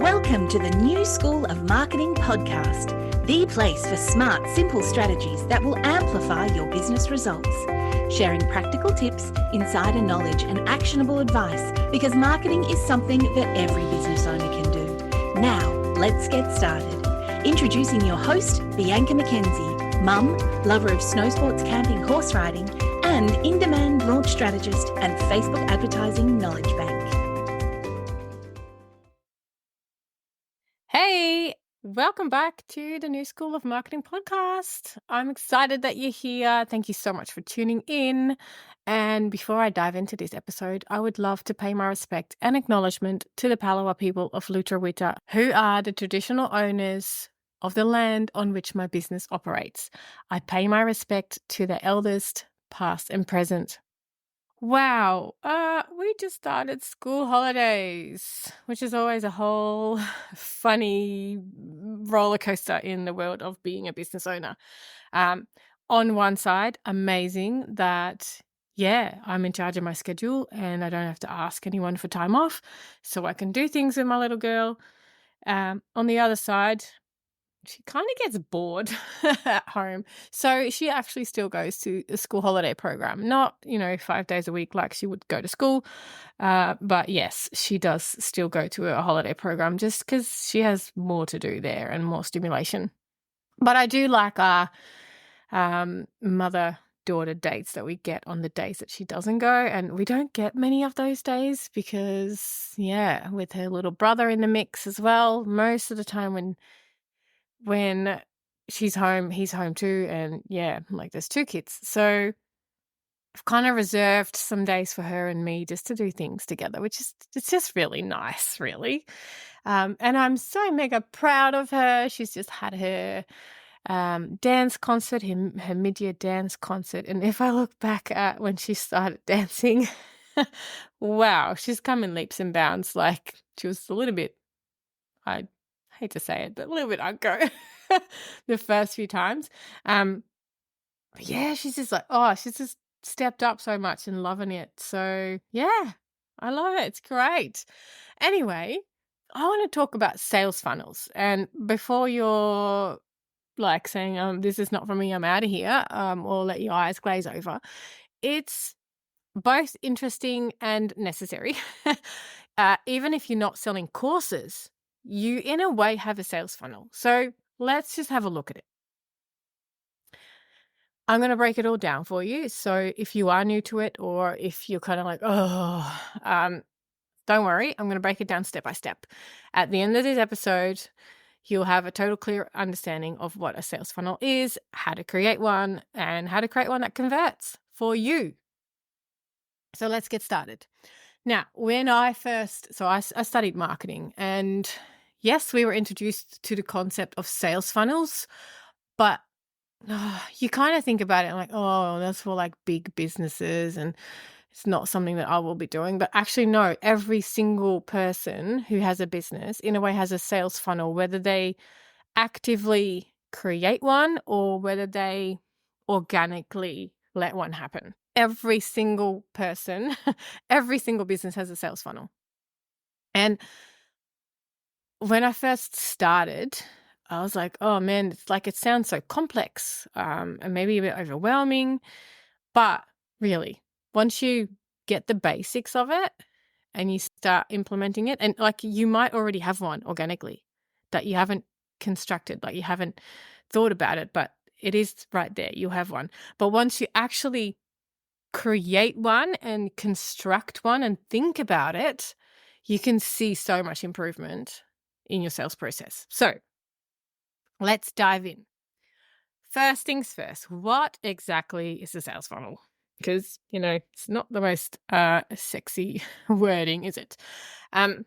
Welcome to the New School of Marketing podcast, the place for smart, simple strategies that will amplify your business results. Sharing practical tips, insider knowledge, and actionable advice because marketing is something that every business owner can do. Now, let's get started. Introducing your host, Bianca McKenzie, mum, lover of snow sports, camping, horse riding, and in-demand launch strategist and Facebook advertising knowledge bank. Hey, welcome back to the New School of Marketing podcast. I'm excited that you're here. Thank you so much for tuning in. And before I dive into this episode, I would love to pay my respect and acknowledgement to the Palawa people of Lutruwita, who are the traditional owners of the land on which my business operates. I pay my respect to the elders, past and present. Wow, we just started school holidays, which is always a whole funny roller coaster in the world of being a business owner. On one side, amazing that, I'm in charge of my schedule and I don't have to ask anyone for time off, so I can do things with my little girl. On the other side, she kind of gets bored at home. So she actually still goes to a school holiday program, not, 5 days a week like she would go to school. But yes, she does still go to a holiday program just because she has more to do there and more stimulation. But I do like our mother-daughter dates that we get on the days that she doesn't go. And we don't get many of those days because, with her little brother in the mix as well, most of the time when she's home, he's home too. And there's two kids. So I've kind of reserved some days for her and me just to do things together, it's just really nice, really. And I'm so mega proud of her. She's just had her dance concert, her mid-year dance concert. And if I look back at when she started dancing, wow, she's come in leaps and bounds. Like she was a little bit, I hate to say it, but a little bit unco the first few times. She's just like, she's just stepped up so much and loving it. So I love it. It's great. Anyway, I want to talk about sales funnels. And before you're like saying, this is not for me, I'm out of here, or let your eyes glaze over, it's both interesting and necessary. Even if you're not selling courses, you in a way have a sales funnel. So let's just have a look at it. I'm going to break it all down for you. So if you are new to it, or if you're kind of like, don't worry, I'm going to break it down step by step. At the end of this episode, you'll have a total clear understanding of what a sales funnel is, how to create one, and how to create one that converts for you. So let's get started. Now, when I studied marketing, and yes, we were introduced to the concept of sales funnels, but you kind of think about it like, that's for like big businesses and it's not something that I will be doing. But actually, no, every single person who has a business in a way has a sales funnel, whether they actively create one or whether they organically let one happen. Every single person, every single business has a sales funnel. And when I first started, I was like, oh man, it's like it sounds so complex and maybe a bit overwhelming. But really, once you get the basics of it and you start implementing it, and like you might already have one organically that you haven't constructed, like you haven't thought about it, but it is right there. You have one. But once you actually create one and construct one and think about it, you can see so much improvement in your sales process. So let's dive in. First things first, what exactly is a sales funnel? Because, it's not the most sexy wording, is it? In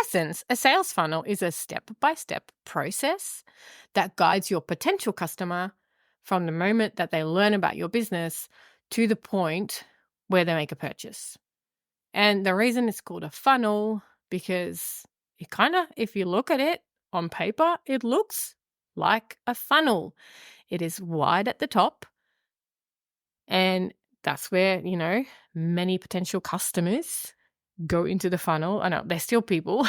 essence, a sales funnel is a step-by-step process that guides your potential customer from the moment that they learn about your business to the point where they make a purchase. And the reason it's called a funnel, because it kind of, if you look at it on paper, it looks like a funnel. It is wide at the top, and that's where, many potential customers go into the funnel. I know they're still people.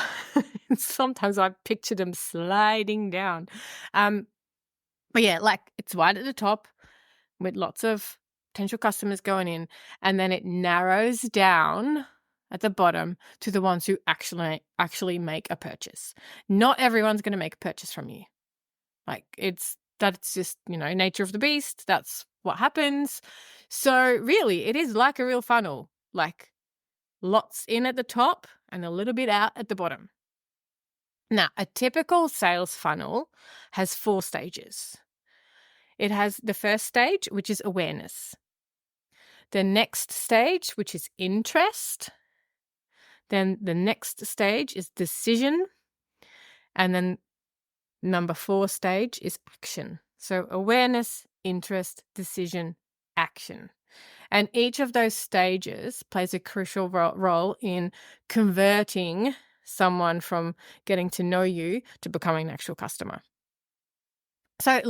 Sometimes I picture them sliding down. But yeah, like it's right at the top with lots of potential customers going in, and then it narrows down at the bottom to the ones who actually make a purchase. Not everyone's going to make a purchase from you. Like that's just, nature of the beast. That's what happens. So really, it is like a real funnel, like lots in at the top and a little bit out at the bottom. Now, a typical sales funnel has 4 stages. It has the first stage, which is awareness. The next stage, which is interest. Then the next stage is decision. And then number 4 stage is action. So awareness, interest, decision, action. And each of those stages plays a crucial role in converting someone from getting to know you to becoming an actual customer. So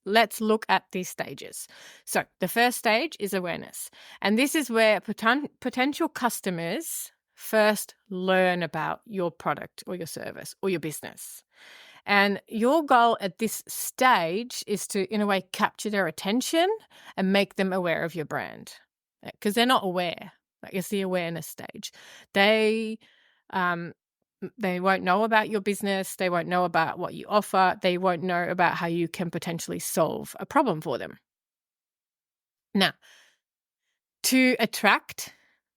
let's look at these stages. So the first stage is awareness. And this is where potential customers first learn about your product or your service or your business. And your goal at this stage is to, in a way, capture their attention and make them aware of your brand. Because they're not aware. Like, it's the awareness stage. They won't know about your business. They won't know about what you offer. They won't know about how you can potentially solve a problem for them. Now, to attract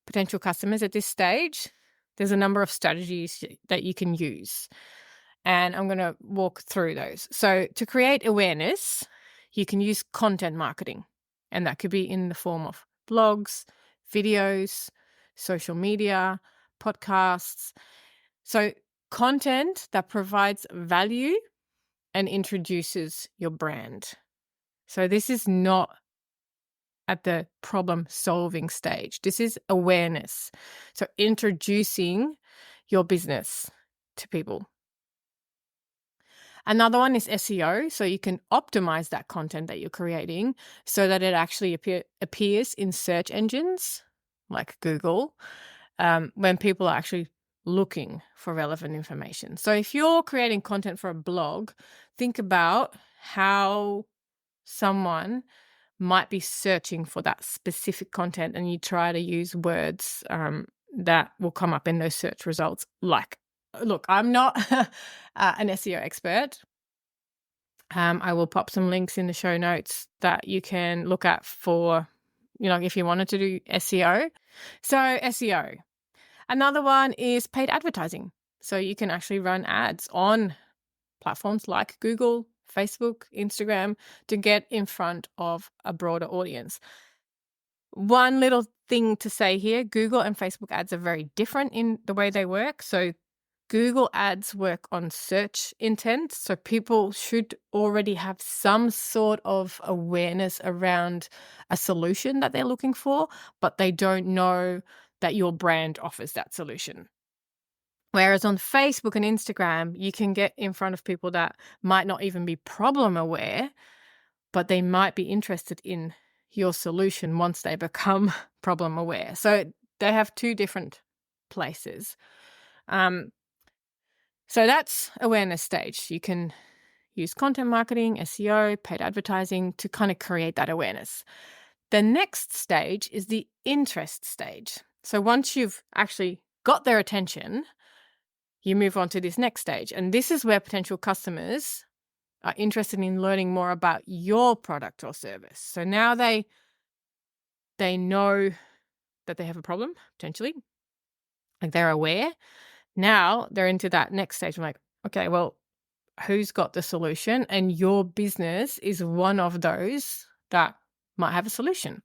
potential customers at this stage, there's a number of strategies that you can use. And I'm going to walk through those. So to create awareness, you can use content marketing. And that could be in the form of blogs, videos, social media, podcasts. So content that provides value and introduces your brand. So this is not at the problem-solving stage. This is awareness. So introducing your business to people. Another one is SEO. So you can optimize that content that you're creating so that it actually appears in search engines like Google when people are actually looking for relevant information. So if you're creating content for a blog, think about how someone might be searching for that specific content, and you try to use words that will come up in those search results. Like, look, I'm not an SEO expert. I will pop some links in the show notes that you can look at for, if you wanted to do SEO. So SEO. Another one is paid advertising. So you can actually run ads on platforms like Google, Facebook, Instagram to get in front of a broader audience. One little thing to say here, Google and Facebook ads are very different in the way they work. So Google ads work on search intent. So people should already have some sort of awareness around a solution that they're looking for, but they don't know that your brand offers that solution. Whereas on Facebook and Instagram, you can get in front of people that might not even be problem aware, but they might be interested in your solution once they become problem aware. So they have 2 different places. So that's awareness stage. You can use content marketing, SEO, paid advertising to kind of create that awareness. The next stage is the interest stage. So once you've actually got their attention, you move on to this next stage. And this is where potential customers are interested in learning more about your product or service. So now they know that they have a problem, potentially. Like, they're aware. Now they're into that next stage. I'm like, okay, well, who's got the solution? And your business is one of those that might have a solution.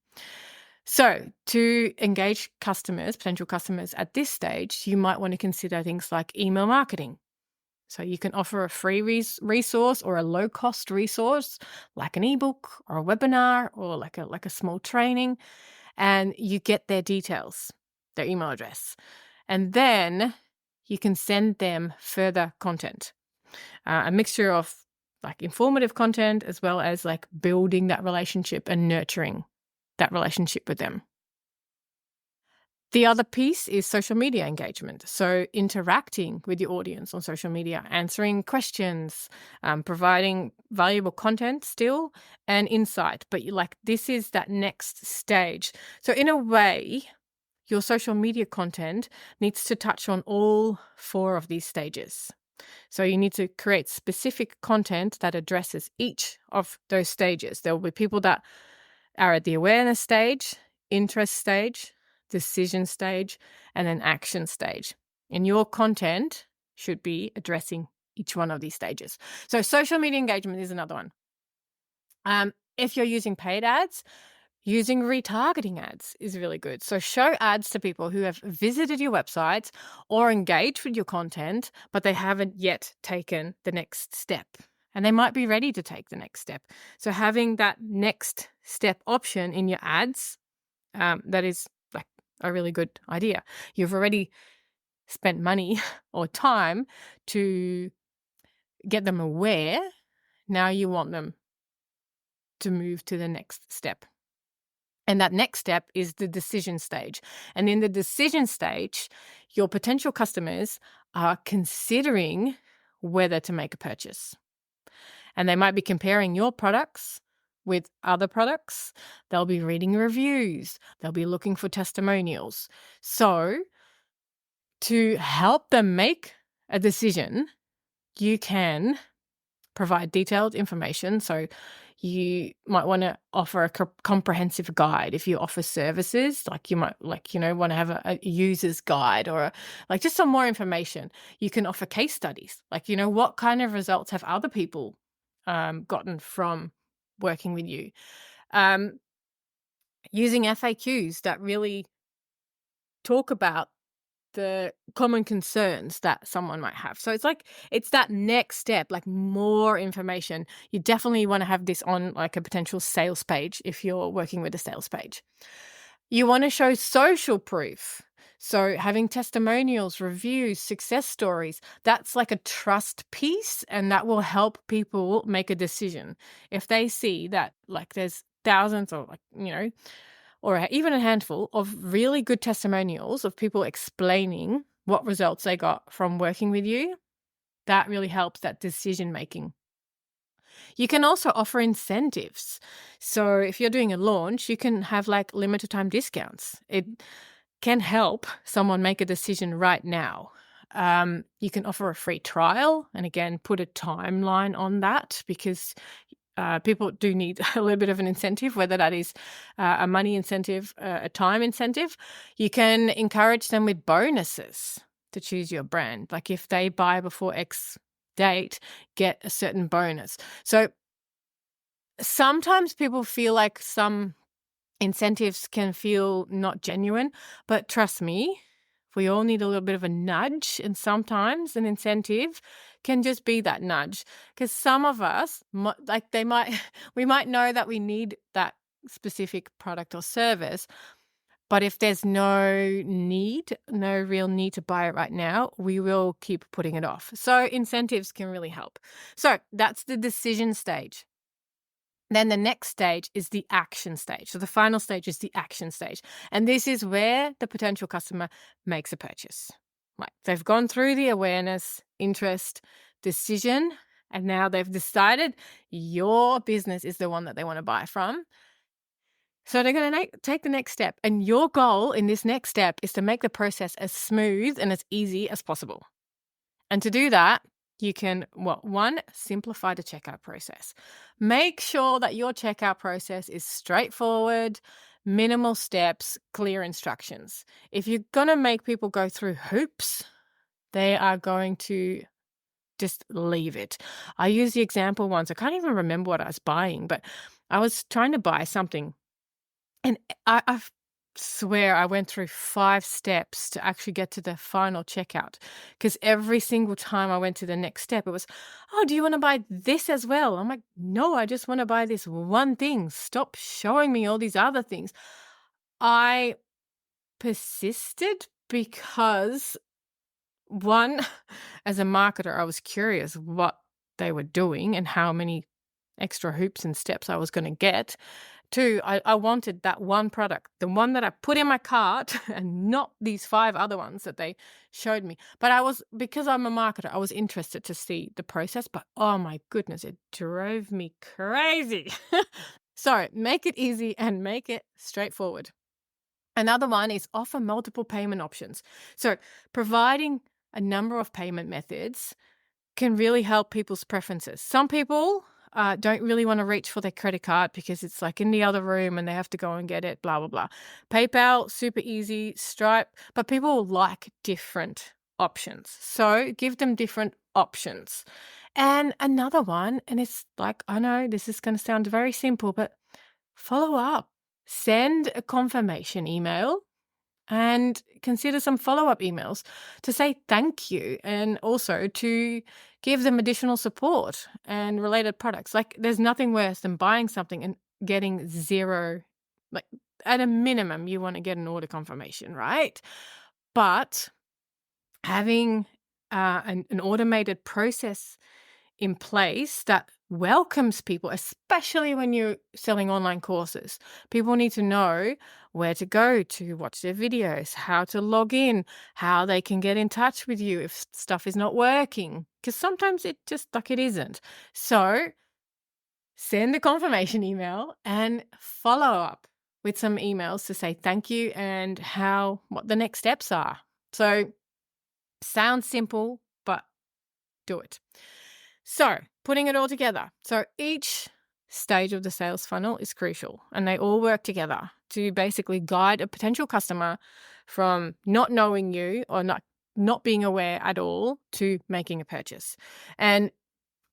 So to engage customers, potential customers at this stage, you might want to consider things like email marketing. So you can offer a free resource or a low-cost resource like an ebook or a webinar or like a small training, and you get their details, their email address. And then you can send them further content, a mixture of like informative content as well as like building that relationship and nurturing that relationship with them. The other piece is social media engagement. So interacting with your audience on social media, answering questions, providing valuable content still and insight. But this is that next stage. So in a way, your social media content needs to touch on all 4 of these stages. So you need to create specific content that addresses each of those stages. There will be people that are at the awareness stage, interest stage, decision stage, and then action stage. And your content should be addressing each one of these stages. So social media engagement is another one. If you're using paid ads, using retargeting ads is really good. So show ads to people who have visited your website or engaged with your content, but they haven't yet taken the next step. And they might be ready to take the next step. So having that next step option in your ads, that is a really good idea. You've already spent money or time to get them aware. Now you want them to move to the next step. And that next step is the decision stage. And in the decision stage, your potential customers are considering whether to make a purchase. And they might be comparing your products with other products. They'll be reading reviews. They'll be looking for testimonials. So to help them make a decision, you can provide detailed information. So you might want to offer a comprehensive guide. If you offer services, you might want to have a user's guide or just some more information. You can offer case studies. What kind of results have other people gotten from working with you? Using FAQs that really talk about the common concerns that someone might have. So it's that next step, more information. You definitely want to have this on a potential sales page if you're working with a sales page. You want to show social proof. So having testimonials, reviews, success stories, that's a trust piece, and that will help people make a decision. If they see that there's thousands or even a handful of really good testimonials of people explaining what results they got from working with you, that really helps that decision making. You can also offer incentives. So if you're doing a launch, you can have limited time discounts. It can help someone make a decision right now. You can offer a free trial, and again, put a timeline on that, because people do need a little bit of an incentive, whether that is a money incentive, a time incentive. You can encourage them with bonuses to choose your brand. If they buy before X date, get a certain bonus. So sometimes people feel like some incentives can feel not genuine, but trust me, we all need a little bit of a nudge, and sometimes an incentive can just be that nudge, because some of us, we might know that we need that specific product or service, but if there's no real need to buy it right now, we will keep putting it off. So incentives can really help. So that's the decision stage. Then the next stage is the action stage. So the final stage is the action stage. And this is where the potential customer makes a purchase. They've gone through the awareness, interest, decision, and now they've decided your business is the one that they want to buy from. So they're going to take the next step. And your goal in this next step is to make the process as smooth and as easy as possible. And to do that, you can, one, simplify the checkout process. Make sure that your checkout process is straightforward, minimal steps, clear instructions. If you're going to make people go through hoops, they are going to just leave it. I use the example once. I can't even remember what I was buying, but I was trying to buy something. And I swear I went through 5 steps to actually get to the final checkout, because every single time I went to the next step, it was, oh, do you want to buy this as well? I'm like, no, I just want to buy this one thing. Stop showing me all these other things. I persisted because, one, as a marketer, I was curious what they were doing and how many extra hoops and steps I was going to get Two, I wanted that one product, the one that I put in my cart and not these 5 other ones that they showed me. But because I'm a marketer, I was interested to see the process, but oh my goodness, it drove me crazy. So make it easy and make it straightforward. Another one is offer multiple payment options. So providing a number of payment methods can really help people's preferences. Some people don't really want to reach for their credit card because it's like in the other room and they have to go and get it, blah, blah, blah. PayPal, super easy. Stripe, but people like different options. So give them different options. And another one, and it's like, I know this is going to sound very simple, but follow up. Send a confirmation email and consider some follow-up emails to say thank you and also to give them additional support and related products. Like there's nothing worse than buying something and getting zero. Like at a minimum, you want to get an order confirmation, right? But having an automated process in place that welcomes people, especially when you're selling online courses. People need to know where to go to watch their videos, how to log in, how they can get in touch with you if stuff is not working, because sometimes it just like it isn't. So send a confirmation email and follow up with some emails to say thank you and what the next steps are. So sounds simple, but do it. So putting it all together. So each stage of the sales funnel is crucial and they all work together to basically guide a potential customer from not knowing you or not being aware at all to making a purchase. And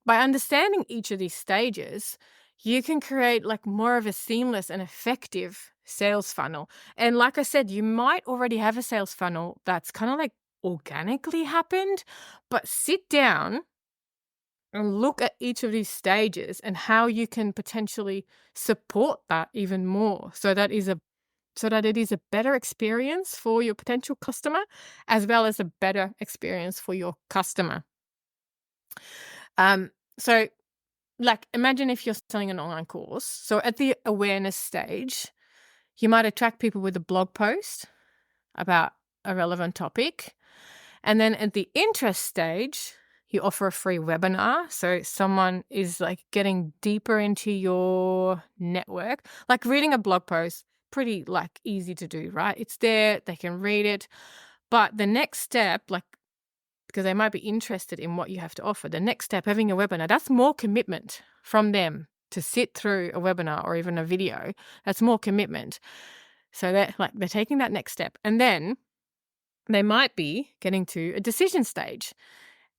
by understanding each of these stages, you can create like more of a seamless and effective sales funnel. And like I said, you might already have a sales funnel that's kind of like organically happened, but sit down and look at each of these stages and how you can potentially support that even more so that it is a better experience for your potential customer as well as a better experience for your customer. So like imagine if you're selling an online course. So at the awareness stage, you might attract people with a blog post about a relevant topic. And then at the interest stage, you offer a free webinar. So someone is like getting deeper into your network, like reading a blog post, pretty like easy to do, right? It's there, they can read it. But the next step, like, because they might be interested in what you have to offer, the next step, having a webinar, that's more commitment from them to sit through a webinar or even a video. That's more commitment. So they're taking that next step. And then they might be getting to a decision stage.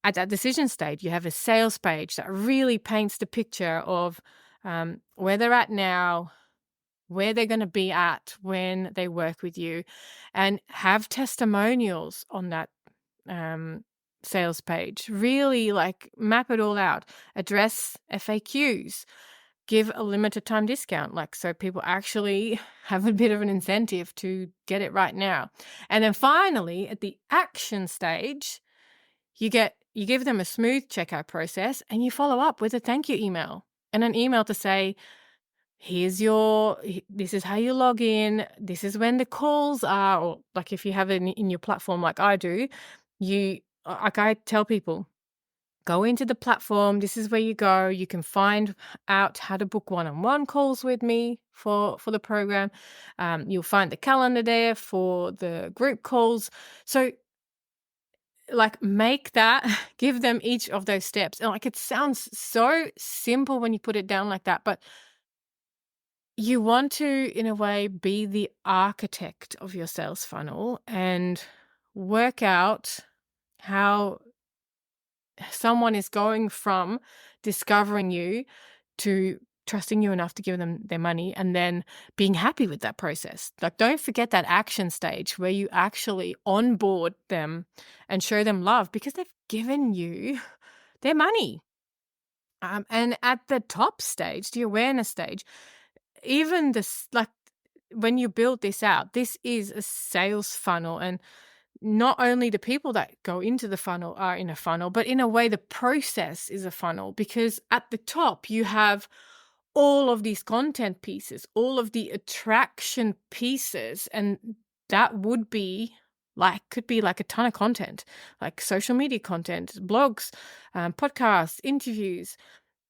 At that decision stage, you have a sales page that really paints the picture of where they're at now, where they're going to be at when they work with you, and have testimonials on that sales page. Really like map it all out, address FAQs, give a limited time discount, like so people actually have a bit of an incentive to get it right now. And then finally, at the action stage, you give them a smooth checkout process and you follow up with a thank you email and an email to say, this is how you log in. This is when the calls are, or like if you have it in your platform, like I do, I tell people, go into the platform. This is where you go. You can find out how to book one-on-one calls with me for the program. You'll find the calendar there for the group calls. So like make that, give them each of those steps. And like it sounds so simple when you put it down like that, but you want to, in a way, be the architect of your sales funnel and work out how someone is going from discovering you to trusting you enough to give them their money and then being happy with that process. Like, don't forget that action stage where you actually onboard them and show them love because they've given you their money. And at the top stage, the awareness stage, even this, like when you build this out, this is a sales funnel, and not only the people that go into the funnel are in a funnel, but in a way the process is a funnel, because at the top you have all of these content pieces, all of the attraction pieces, and that would be could be like a ton of content, like social media content, blogs, podcasts, interviews.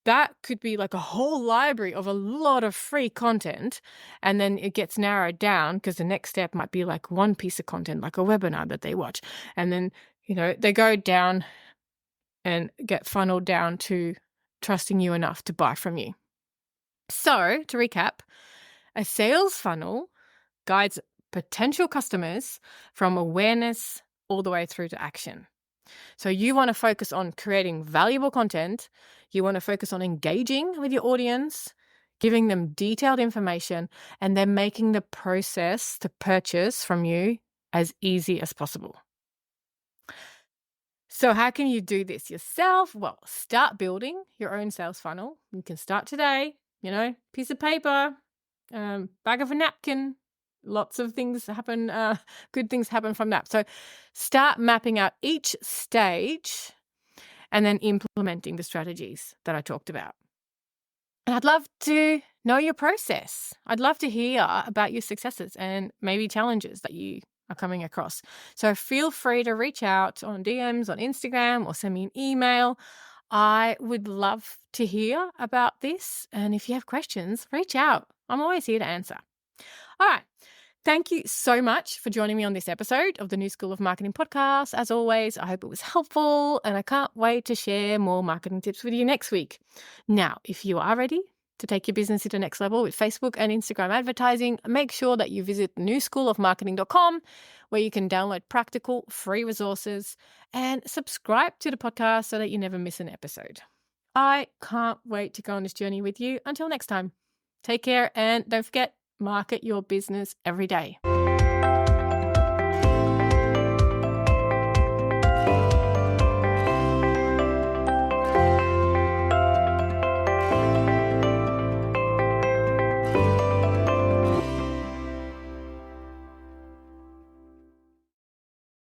That could be like a whole library of a lot of free content. And then it gets narrowed down because the next step might be like one piece of content, like a webinar that they watch. And then, they go down and get funneled down to trusting you enough to buy from you. So to recap, a sales funnel guides potential customers from awareness all the way through to action. So you want to focus on creating valuable content. You want to focus on engaging with your audience, giving them detailed information, and then making the process to purchase from you as easy as possible. So how can you do this yourself? Well, start building your own sales funnel. You can start today, piece of paper, bag of a napkin. Lots of things happen, good things happen from that. So start mapping out each stage and then implementing the strategies that I talked about. And I'd love to know your process. I'd love to hear about your successes and maybe challenges that you are coming across. So feel free to reach out on DMs on Instagram or send me an email. I would love to hear about this. And if you have questions, reach out. I'm always here to answer. All right. Thank you so much for joining me on this episode of the New School of Marketing podcast. As always, I hope it was helpful and I can't wait to share more marketing tips with you next week. Now, if you are ready to take your business to the next level with Facebook and Instagram advertising, make sure that you visit newschoolofmarketing.com where you can download practical free resources and subscribe to the podcast so that you never miss an episode. I can't wait to go on this journey with you. Until next time, take care and don't forget, market your business every day.